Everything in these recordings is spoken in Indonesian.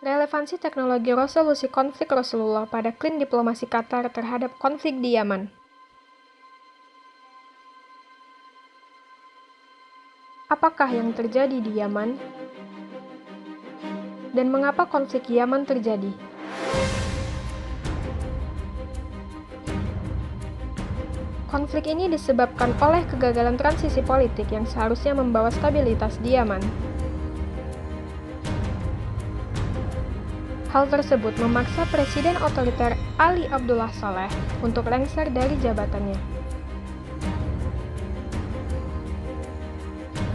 Relevansi teknologi resolusi konflik Rasulullah pada klaim diplomasi Qatar terhadap konflik di Yaman. Apakah yang terjadi di Yaman? Dan mengapa konflik Yaman terjadi? Konflik ini disebabkan oleh kegagalan transisi politik yang seharusnya membawa stabilitas di Yaman. Hal tersebut memaksa Presiden otoriter Ali Abdullah Saleh untuk lengser dari jabatannya.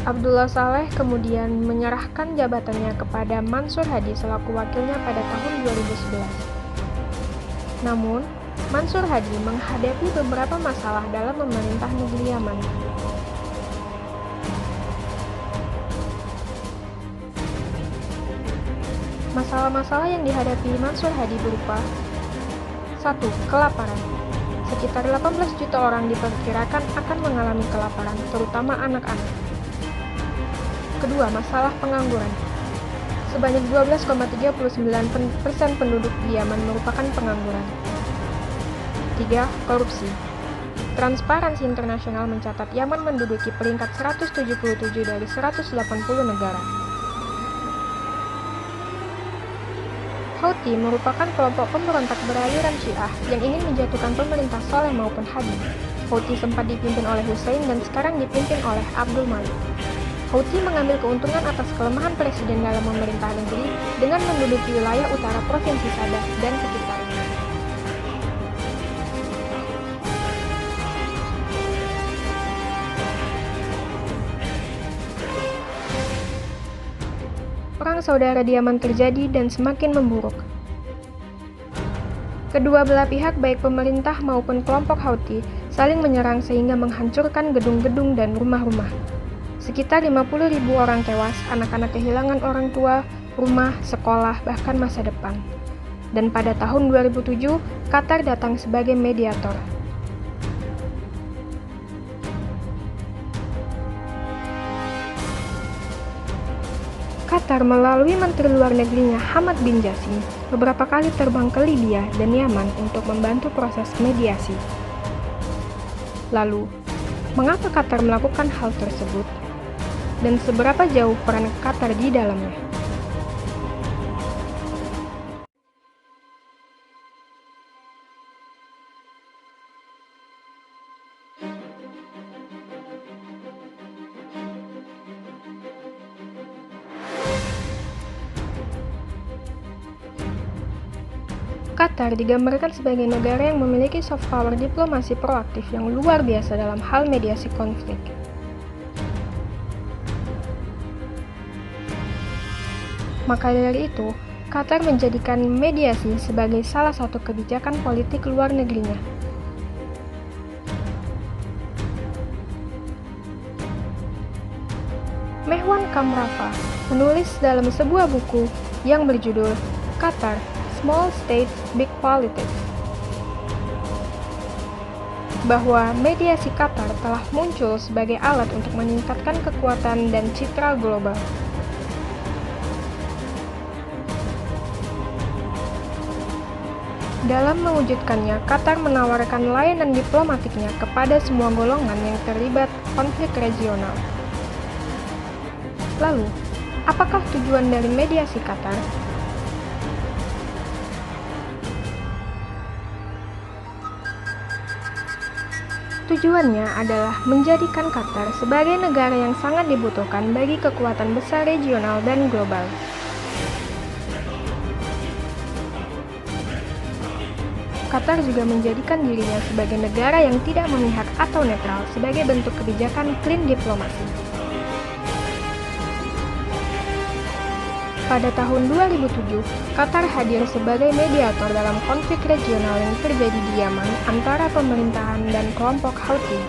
Abdullah Saleh kemudian menyerahkan jabatannya kepada Mansur Hadi selaku wakilnya pada tahun 2011. Namun, Mansur Hadi menghadapi beberapa masalah dalam memerintah negeri Yaman. Masalah-masalah yang dihadapi Mansur Hadi berupa 1. Kelaparan. Sekitar 18 juta orang diperkirakan akan mengalami kelaparan, terutama anak-anak. Kedua, masalah pengangguran. Sebanyak 12,39% penduduk di Yaman merupakan pengangguran. 3. Korupsi. Transparansi Internasional mencatat Yaman menduduki peringkat 177 dari 180 negara. Houthi merupakan kelompok pemberontak beraliran Syiah yang ingin menjatuhkan pemerintah Saleh maupun Hadi. Houthi sempat dipimpin oleh Hussein dan sekarang dipimpin oleh Abdul Malik. Houthi mengambil keuntungan atas kelemahan presiden dalam memerintah negeri dengan menduduki wilayah utara Provinsi Sadah dan sekitarnya. Perang saudara di Yaman terjadi dan semakin memburuk. Kedua belah pihak baik pemerintah maupun kelompok Houthi saling menyerang sehingga menghancurkan gedung-gedung dan rumah-rumah. Sekitar 50.000 orang tewas, anak-anak kehilangan orang tua, rumah, sekolah, bahkan masa depan. Dan pada tahun 2007, Qatar datang sebagai mediator. Qatar melalui Menteri Luar Negerinya Hamad bin Jassim beberapa kali terbang ke Libya dan Yaman untuk membantu proses mediasi. Lalu, mengapa Qatar melakukan hal tersebut? Dan seberapa jauh peran Qatar di dalamnya? Qatar digambarkan sebagai negara yang memiliki soft power diplomasi proaktif yang luar biasa dalam hal mediasi konflik. Maka dari itu, Qatar menjadikan mediasi sebagai salah satu kebijakan politik luar negerinya. Mehwan Kamrafa menulis dalam sebuah buku yang berjudul Qatar, Small States, Big Politics, bahwa mediasi Qatar telah muncul sebagai alat untuk meningkatkan kekuatan dan citra global. Dalam mewujudkannya, Qatar menawarkan layanan diplomatiknya kepada semua golongan yang terlibat konflik regional. Lalu, apakah tujuan dari mediasi Qatar? Tujuannya adalah menjadikan Qatar sebagai negara yang sangat dibutuhkan bagi kekuatan besar regional dan global. Qatar juga menjadikan dirinya sebagai negara yang tidak memihak atau netral sebagai bentuk kebijakan klaim diplomasi. Pada tahun 2007, Qatar hadir sebagai mediator dalam konflik regional yang terjadi di Yaman antara pemerintahan dan kelompok Houthi.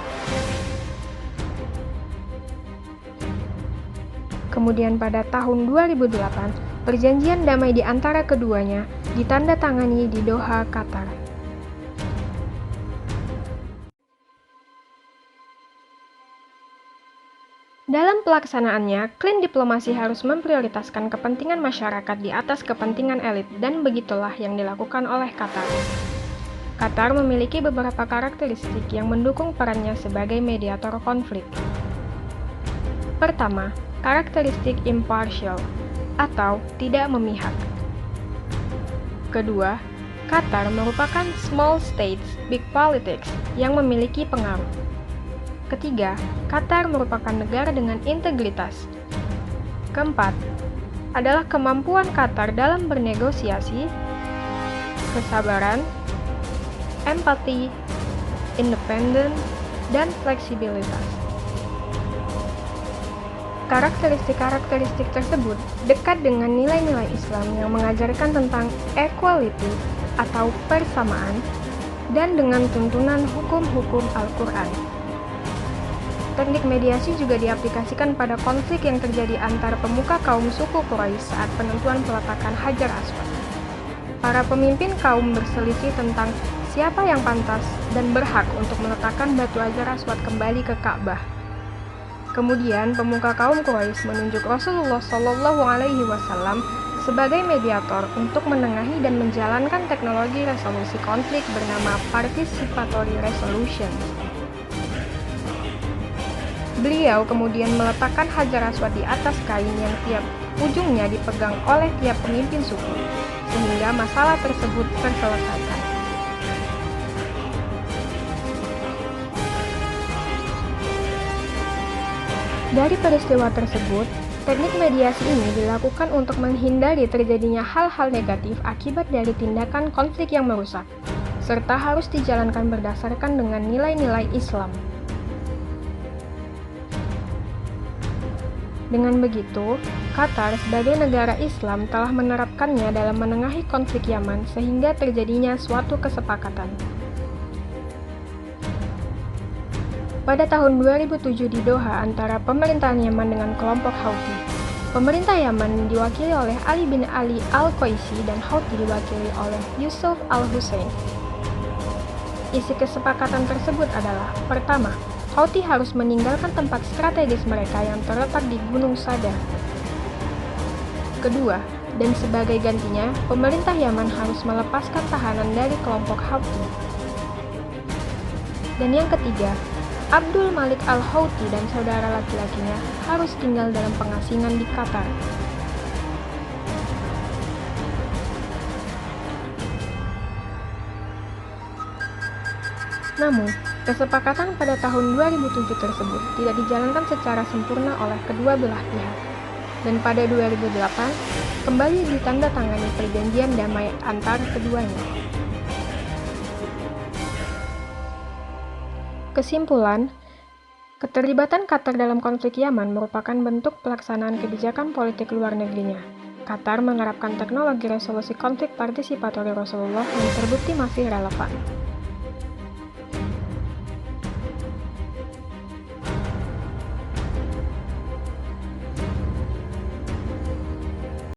Kemudian pada tahun 2008, perjanjian damai di antara keduanya ditandatangani di Doha, Qatar. Dalam pelaksanaannya, klaim diplomasi harus memprioritaskan kepentingan masyarakat di atas kepentingan elit, dan begitulah yang dilakukan oleh Qatar. Qatar memiliki beberapa karakteristik yang mendukung perannya sebagai mediator konflik. Pertama, karakteristik impartial atau tidak memihak. Kedua, Qatar merupakan small states, big politics yang memiliki pengaruh. Ketiga, Qatar merupakan negara dengan integritas. Keempat, adalah kemampuan Qatar dalam bernegosiasi, kesabaran, empati, independen, dan fleksibilitas. Karakteristik-karakteristik tersebut dekat dengan nilai-nilai Islam yang mengajarkan tentang equality atau persamaan dan dengan tuntunan hukum-hukum Al-Quran. Teknik mediasi juga diaplikasikan pada konflik yang terjadi antar pemuka kaum suku Quraisy saat penentuan peletakan Hajar Aswad. Para pemimpin kaum berselisih tentang siapa yang pantas dan berhak untuk meletakkan batu Hajar Aswad kembali ke Ka'bah. Kemudian, pemuka kaum Quraisy menunjuk Rasulullah Shallallahu Alaihi Wasallam sebagai mediator untuk menengahi dan menjalankan teknologi resolusi konflik bernama Participatory Resolution. Beliau kemudian meletakkan Hajar Aswad di atas kain yang tiap ujungnya dipegang oleh tiap pemimpin suku, sehingga masalah tersebut terselesaikan. Dari peristiwa tersebut, teknik mediasi ini dilakukan untuk menghindari terjadinya hal-hal negatif akibat dari tindakan konflik yang merusak, serta harus dijalankan berdasarkan dengan nilai-nilai Islam. Dengan begitu, Qatar sebagai negara Islam telah menerapkannya dalam menengahi konflik Yaman sehingga terjadinya suatu kesepakatan. Pada tahun 2007 di Doha antara pemerintahan Yaman dengan kelompok Houthi, pemerintah Yaman diwakili oleh Ali bin Ali Al-Qaisi dan Houthi diwakili oleh Yusuf Al-Hussein. Isi kesepakatan tersebut adalah: pertama, Houthi harus meninggalkan tempat strategis mereka yang terletak di Gunung Sada. Kedua, dan sebagai gantinya, pemerintah Yaman harus melepaskan tahanan dari kelompok Houthi. Dan yang ketiga, Abdul Malik Al-Houthi dan saudara laki-lakinya harus tinggal dalam pengasingan di Qatar. Namun, kesepakatan pada tahun 2007 tersebut tidak dijalankan secara sempurna oleh kedua belah pihak, dan pada 2008 kembali ditandatangani perjanjian damai antar keduanya. Kesimpulan, keterlibatan Qatar dalam konflik Yaman merupakan bentuk pelaksanaan kebijakan politik luar negerinya. Qatar menerapkan teknologi resolusi konflik partisipatori Rasulullah yang terbukti masih relevan.